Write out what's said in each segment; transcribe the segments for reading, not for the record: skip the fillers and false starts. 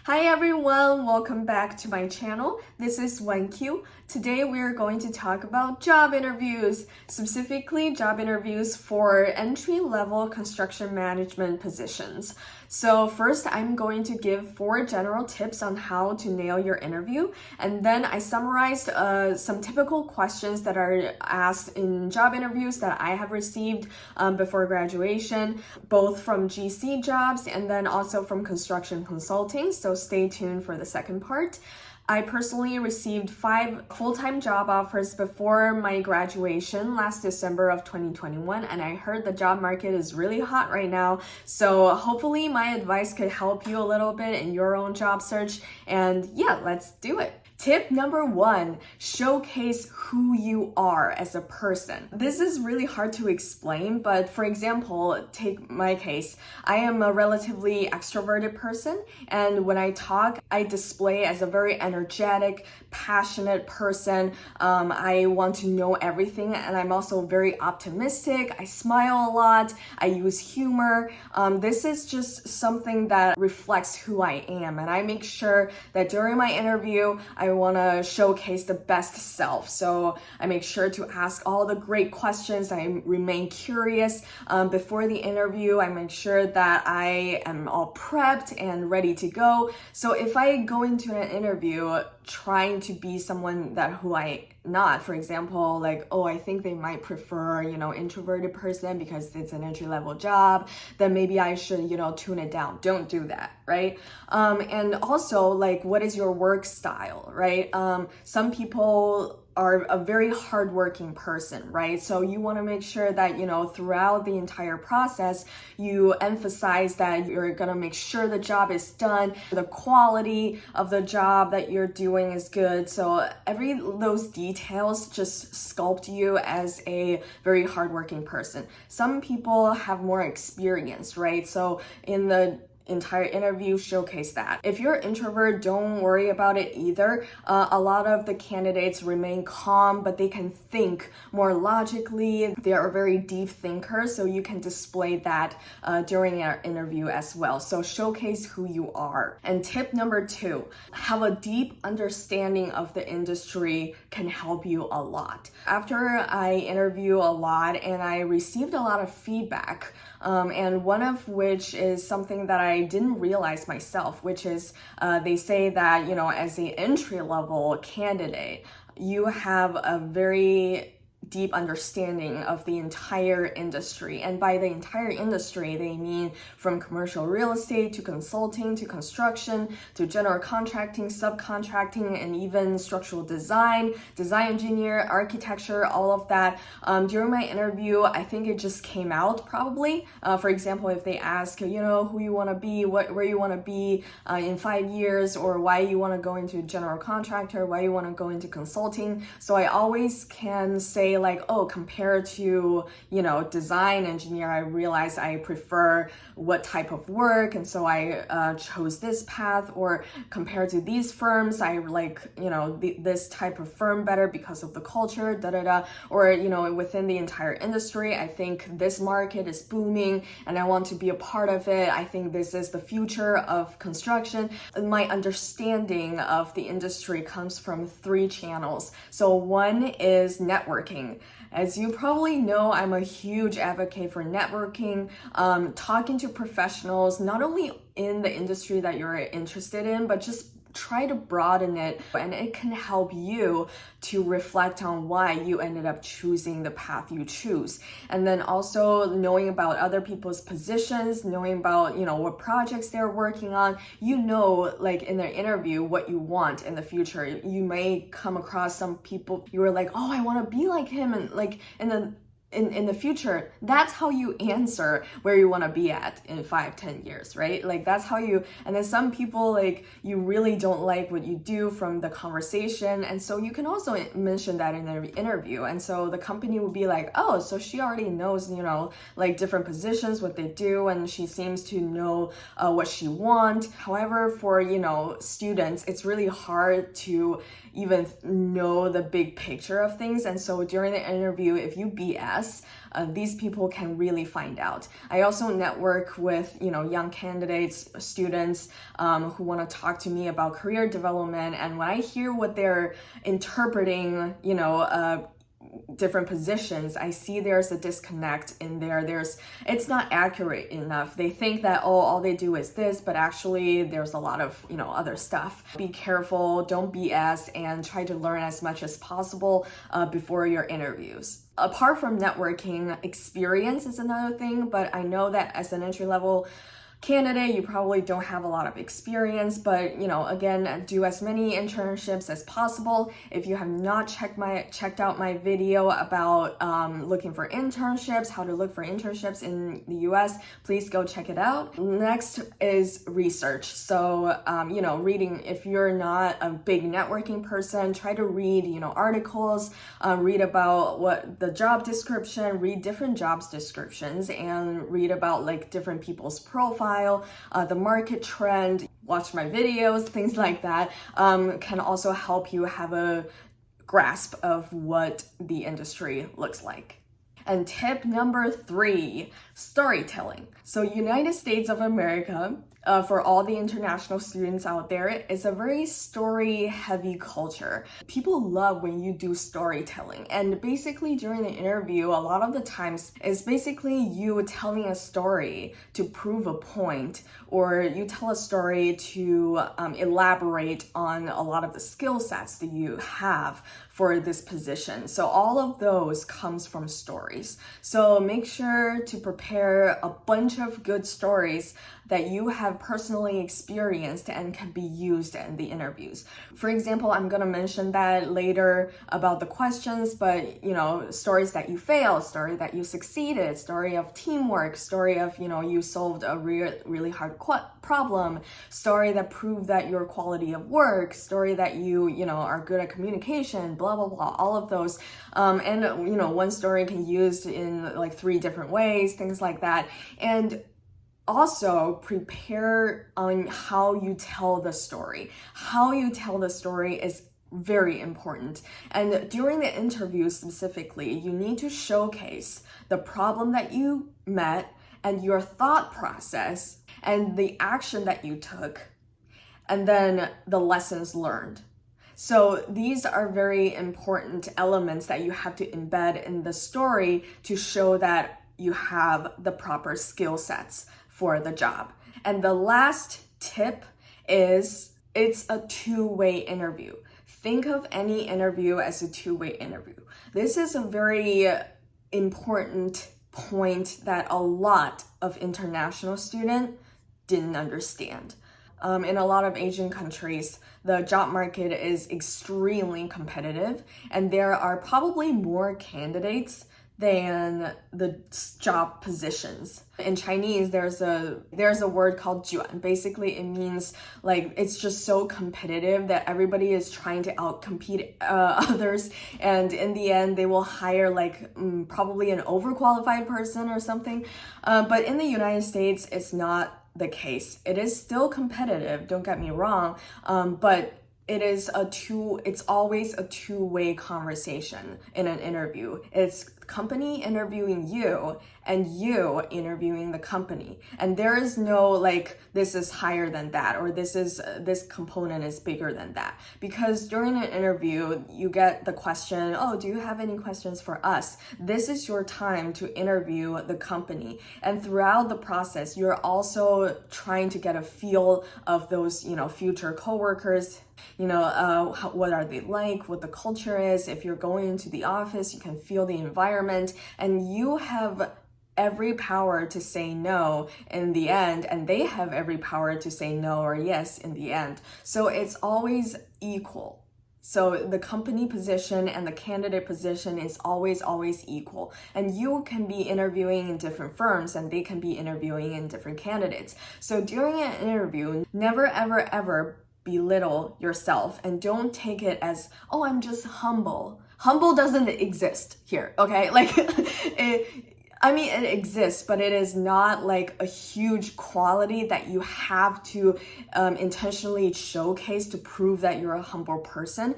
Hi everyone, welcome back to my channel. This is WanQ. Today we're going to talk about job interviews, specifically job interviews for entry-level construction management positions. So first, I'm going to give 4 general tips on how to nail your interview, and then I summarized some typical questions that are asked in job interviews that I have received before graduation, both from GC jobs and then also from construction consulting. So stay tuned for the second part. I personally received 5 full-time job offers before my graduation last December of 2021, and I heard the job market is really hot right now. So hopefully my advice could help you a little bit in your own job search. And yeah, let's do it. Tip number 1, showcase who you are as a person. This is really hard to explain, but for example, take my case. I am a relatively extroverted person, and when I talk, I display as a very energetic, passionate person. I want to know everything, and I'm also very optimistic. I smile a lot. I use humor. This is just something that reflects who I am, and I make sure that during my interview, I want to showcase the best self. So I make sure to ask all the great questions. I remain curious before the interview. I make sure that I am all prepped and ready to go. So if I go into an interview trying to be someone who I not, for example, like, oh, I think they might prefer, introverted person because it's an entry-level job, then maybe I should, tune it down. Don't do that, right? And also, like, what is your work style, right? Some people are a very hardworking person, right? So you want to make sure that, throughout the entire process, you emphasize that you're going to make sure the job is done, the quality of the job that you're doing is good. So those details just sculpt you as a very hardworking person. Some people have more experience, right? So in the entire interview, showcase that. If you're an introvert, don't worry about it either. A lot of the candidates remain calm, but they can think more logically. They are very deep thinkers, so you can display that during our interview as well. So showcase who you are. And tip number 2, have a deep understanding of the industry can help you a lot. After I interview a lot and I received a lot of feedback, and one of which is something that I didn't realize myself, which is they say that, as an entry-level candidate, you have a very deep understanding of the entire industry. And by the entire industry, they mean from commercial real estate to consulting to construction to general contracting, subcontracting, and even structural design engineer, architecture, all of that. During my interview, I think it just came out probably. For example, if they ask, who you want to be, where you want to be in 5 years, or why you want to go into general contractor, why you want to go into consulting. So I always can say, like, oh, compared to, design engineer, I realized I prefer what type of work, and so I chose this path. Or compared to these firms, I like, this type of firm better because of the culture, Or, within the entire industry, I think this market is booming and I want to be a part of it. I think this is the future of construction. My understanding of the industry comes from 3 channels. So one is networking. As you probably know, I'm a huge advocate for networking, talking to professionals, not only in the industry that you're interested in, but just try to broaden it, and it can help you to reflect on why you ended up choosing the path you choose. And then also knowing about other people's positions, knowing about, what projects they're working on, like in their interview, what you want in the future. You may come across some people you are like, oh, I want to be like him, and like in the future, that's how you answer where you want to be at in 5-10 years, right? Like that's how and then some people, like, you really don't like what you do from the conversation, and so you can also mention that in the interview, and so the company will be like, oh, so she already knows, like different positions, what they do, and she seems to know what she wants. However, for, students, it's really hard to even know the big picture of things, and so during the interview, if you BS, BS, these people can really find out. I also network with, young candidates, students who want to talk to me about career development. And when I hear what they're interpreting, different positions, I see there's a disconnect in there. It's not accurate enough. They think that, all they do is this, but actually there's a lot of, other stuff. Be careful, don't BS, and try to learn as much as possible before your interviews. Apart from networking, experience is another thing, but I know that as an entry-level candidate, you probably don't have a lot of experience, but again, do as many internships as possible. If you have not checked out my video about looking for internships, how to look for internships in the US, please go check it out. Next is research. So reading. If you're not a big networking person, try to read articles, read about what the job description, read different jobs descriptions, and read about different people's profiles, the market trend, watch my videos, things like that, can also help you have a grasp of what the industry looks like. And tip number 3, storytelling. So United States of America, for all the international students out there, is a very story-heavy culture. People love when you do storytelling. And basically during the interview, a lot of the times, it's basically you telling a story to prove a point, or you tell a story to elaborate on a lot of the skill sets that you have for this position. So all of those comes from stories. So make sure to prepare a bunch of good stories that you have personally experienced and can be used in the interviews. For example, I'm gonna mention that later about the questions, but stories that you failed, story that you succeeded, story of teamwork, story of you solved a really hard problem, story that proved that your quality of work, story that you are good at communication, blah blah blah, all of those. And one story can be used in 3 different ways, things like that. And also prepare on how you tell the story. How you tell the story is very important. And during the interview specifically, you need to showcase the problem that you met and your thought process and the action that you took, and then the lessons learned. So these are very important elements that you have to embed in the story to show that you have the proper skill sets for the job. And the last tip is it's a two-way interview. Think of any interview as a two-way interview. This is a very important point that a lot of international students didn't understand. In a lot of Asian countries, the job market is extremely competitive, and there are probably more candidates than the job positions. In Chinese, there's a word called 卷. Basically, it means it's just so competitive that everybody is trying to outcompete others, and in the end, they will hire probably an overqualified person or something. But in the United States, it's not the case. It is still competitive, don't get me wrong, but it's always a two-way conversation in an interview. It's company interviewing you and you interviewing the company. And there is no this is higher than that, or this component is bigger than that. Because during an interview, you get the question, do you have any questions for us? This is your time to interview the company. And throughout the process, you're also trying to get a feel of those, future coworkers. What are they like, what the culture is. If you're going into the office, you can feel the environment, and you have every power to say no in the end, and they have every power to say no or yes in the end. So it's always equal. So the company position and the candidate position is always equal. And you can be interviewing in different firms, and they can be interviewing in different candidates. So during an interview, never ever belittle yourself, and don't take it as, I'm just humble. Humble doesn't exist here, okay? It exists, but it is not a huge quality that you have to intentionally showcase to prove that you're a humble person.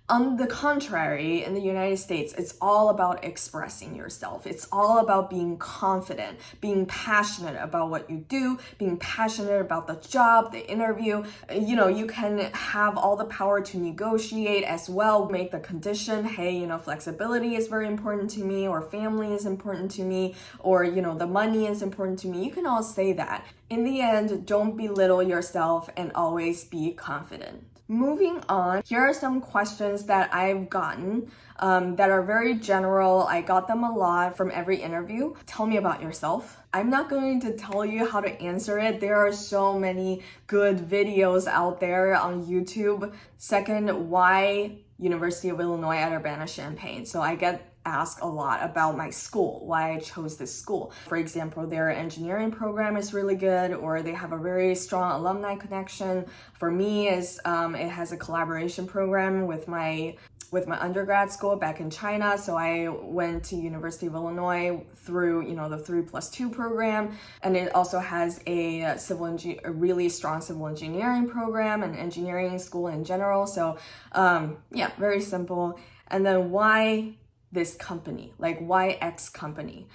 On the contrary, in the United States, it's all about expressing yourself. It's all about being confident, being passionate about what you do, being passionate about the job, the interview. You can have all the power to negotiate as well, make the condition, hey, flexibility is very important to me, or family is important to me, or, the money is important to me. You can all say that. In the end, don't belittle yourself and always be confident. Moving on, here are some questions that I've gotten that are very general. I got them a lot from every interview. Tell me about yourself. I'm not going to tell you how to answer it. There are so many good videos out there on YouTube. Second, why University of Illinois at Urbana-Champaign? So I get asked a lot about my school, why I chose this school. For example, their engineering program is really good, or they have a very strong alumni connection. For me, it has a collaboration program with my undergrad school back in China. So I went to University of Illinois through, the 3+2 program. And it also has a really strong civil engineering program and engineering school in general. So very simple. And then why this company, like why X company?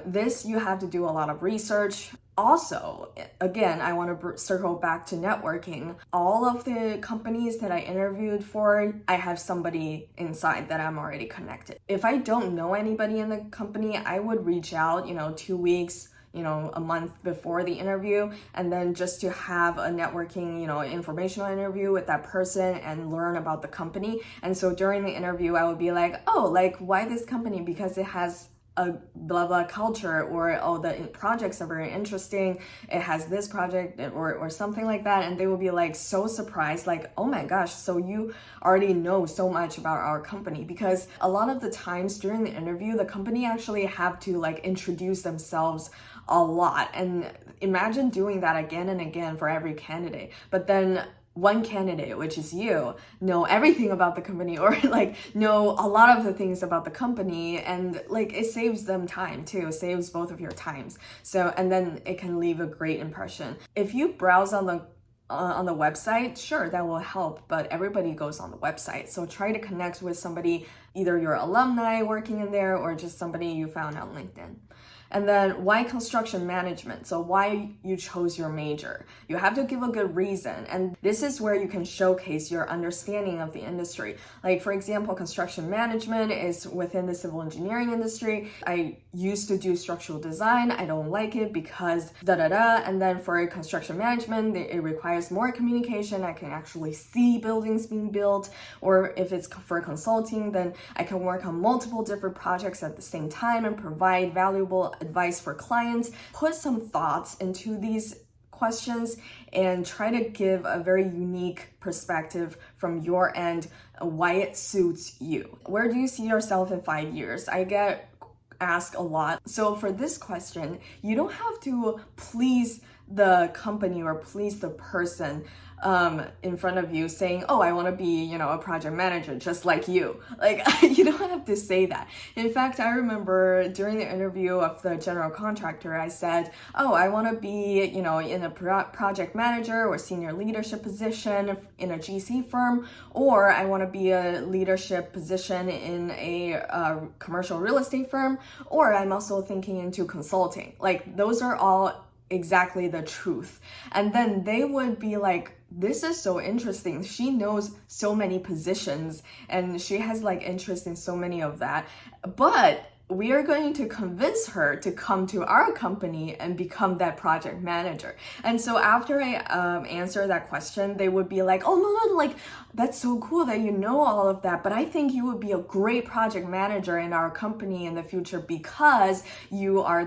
This you have to do a lot of research. Also, again, I want to circle back to networking. All of the companies that I interviewed for, I have somebody inside that I'm already connected. If I don't know anybody in the company, I would reach out, 2 weeks, a month before the interview, and then just to have a networking, informational interview with that person and learn about the company. And so during the interview, I would be like, oh, like why this company? Because it has a blah blah culture, or oh, the projects are very interesting, it has this project, or something like that. And they will be like so surprised, like, oh my gosh, so you already know so much about our company. Because a lot of the times during the interview, the company actually have to like introduce themselves a lot, and imagine doing that again and again for every candidate. But then one candidate, which is you, know everything about the company, or like know a lot of the things about the company, and like it saves them time too, saves both of your times. So, and then it can leave a great impression. If you browse on the website, sure, that will help, but everybody goes on the website. So try to connect with somebody, either your alumni working in there or just somebody you found on LinkedIn. And then why construction management? So why you chose your major? You have to give a good reason. And this is where you can showcase your understanding of the industry. Like for example, construction management is within the civil engineering industry. I used to do structural design. I don't like it because And then for construction management, it requires more communication. I can actually see buildings being built. Or if it's for consulting, then I can work on multiple different projects at the same time and provide valuable advice for clients. Put some thoughts into these questions and try to give a very unique perspective from your end, why it suits you. Where do you see yourself in 5 years? I get asked a lot. So for this question, you don't have to please the company or please the person in front of you saying, oh, I want to be, a project manager just like you. Like, you don't have to say that. In fact, I remember during the interview of the general contractor, I said, oh, I want to be, in a project manager or senior leadership position in a GC firm, or I want to be a leadership position in a commercial real estate firm, or I'm also thinking into consulting. Like, those are all exactly the truth. And then they would be like, this is so interesting. She knows so many positions and she has like interest in so many of that. But we are going to convince her to come to our company and become that project manager. And so after I answer that question, they would be like, oh no, like that's so cool that you know all of that, but I think you would be a great project manager in our company in the future because you are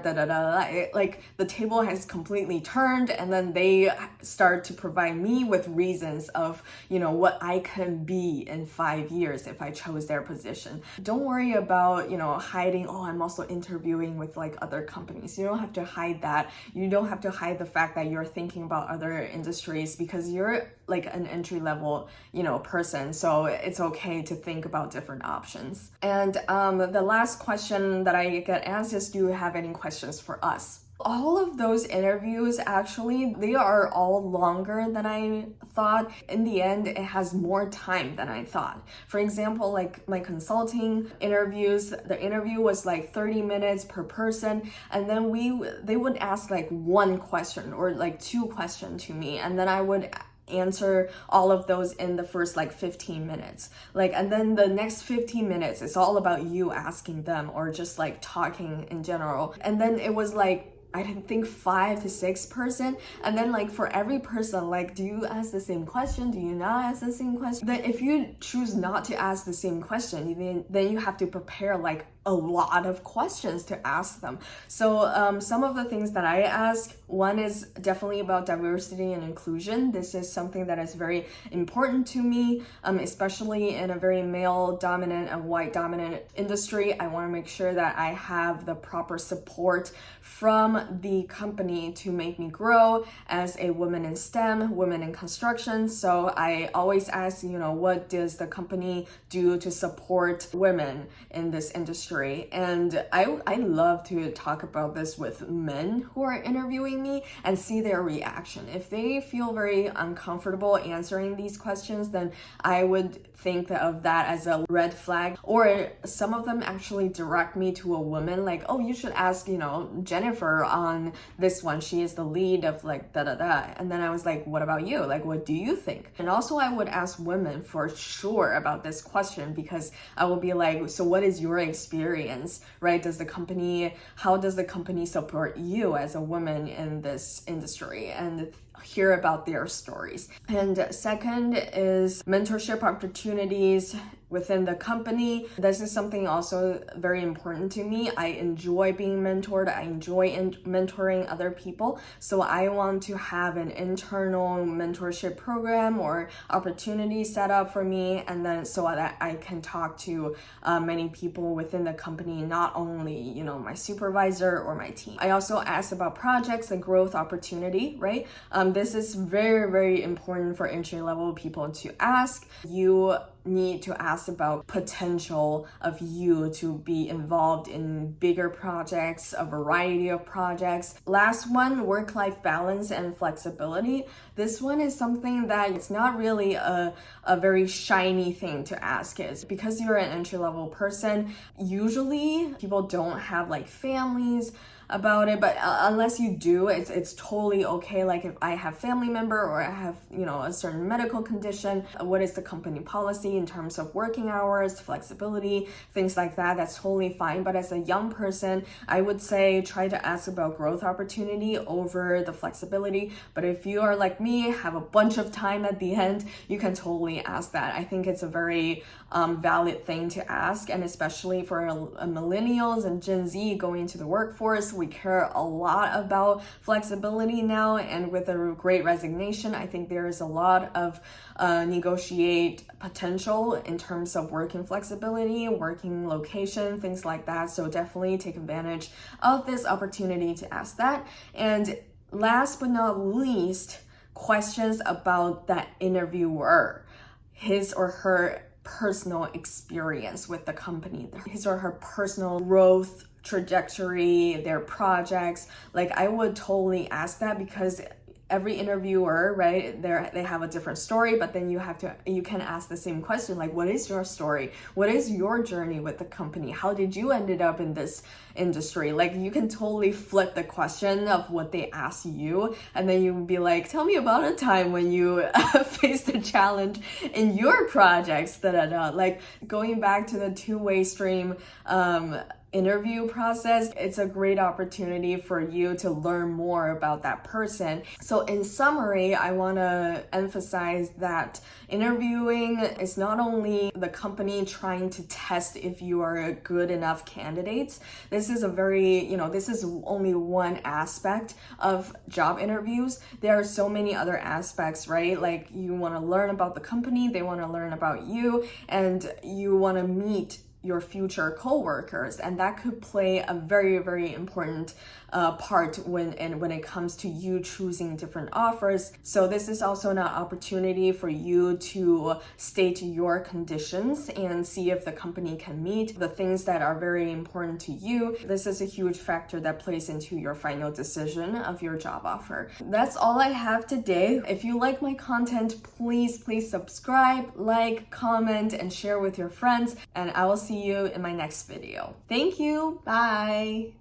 like the table has completely turned, and then they start to provide me with reasons of, what I can be in 5 years if I chose their position. Don't worry about, hiding, oh, I'm also interviewing with like other companies. You don't have to hide that. You don't have to hide the fact that you're thinking about other industries because you're like an entry level, person. So it's okay to think about different options. And the last question that I get asked is, do you have any questions for us? All of those interviews, actually, they are all longer than I thought. In the end, it has more time than I thought. For example, like my consulting interviews, the interview was like 30 minutes per person, and then they would ask like one question or like two questions to me, and then I would answer all of those in the first like 15 minutes. Like, and then the next 15 minutes is all about you asking them or just like talking in general. And then it was like, I think 5 to 6 person, and then like for every person, like, do you ask the same question? Do you not ask the same question? Then if you choose not to ask the same question, then you have to prepare like a lot of questions to ask them. So some of the things that I ask, one is definitely about diversity and inclusion. This is something that is very important to me, especially in a very male dominant and white dominant industry. I want to make sure that I have the proper support from the company to make me grow as a woman in STEM, women in construction. So I always ask, what does the company do to support women in this industry? And I love to talk about this with men who are interviewing me and see their reaction. If they feel very uncomfortable answering these questions, then I would think of that as a red flag. Or some of them actually direct me to a woman, like, oh, you should ask, Jennifer on this one. She is the lead of like da-da-da. And then I was like, what about you? Like, what do you think? And also I would ask women for sure about this question, because I will be like, so what is your experience, right? How does the company support you as a woman in this industry? And hear about their stories. And second is mentorship opportunities within the company. This is something also very important to me. I enjoy being mentored. I enjoy mentoring other people. So I want to have an internal mentorship program or opportunity set up for me, and then so that I can talk to many people within the company, not only, my supervisor or my team. I also asked about projects and growth opportunity, right? This is very, very important for entry-level people to ask. You need to ask about potential of you to be involved in bigger projects, a variety of projects. Last one, work-life balance and flexibility. This one is something that it's not really a very shiny thing to ask. Is because you're an entry-level person, usually people don't have like families about it, but unless you do, it's totally okay. Like if I have family member or I have a certain medical condition, what is the company policy in terms of working hours, flexibility, things like that, that's totally fine. But as a young person, I would say try to ask about growth opportunity over the flexibility. But if you are like me, have a bunch of time at the end, you can totally ask that. I think it's a very valid thing to ask, and especially for millennials and Gen Z going into the workforce, we care a lot about flexibility now, and with a great resignation, I think there is a lot of negotiate potential in terms of working flexibility, working location, things like that. So definitely take advantage of this opportunity to ask that. And last but not least, questions about that interviewer, his or her personal experience with the company, his or her personal growth trajectory, their projects. Like I would totally ask that, because every interviewer, right, they have a different story, but then you can ask the same question, like, what is your story? What is your journey with the company? How did you ended up in this industry? Like you can totally flip the question of what they ask you, and then you would be like, tell me about a time when you faced a challenge in your projects, like going back to the two-way stream interview process. It's a great opportunity for you to learn more about that person. So in summary, I want to emphasize that interviewing is not only the company trying to test if you are a good enough candidate. This is this is only one aspect of job interviews. There are so many other aspects, right? Like you want to learn about the company, they want to learn about you, and you want to meet your future co-workers, and that could play a very, very important part when it comes to you choosing different offers. So this is also an opportunity for you to state your conditions and see if the company can meet the things that are very important to you. This is a huge factor that plays into your final decision of your job offer. That's all I have today. If you like my content, please subscribe, like, comment, and share with your friends, and I will see you in my next video. Thank you. Bye.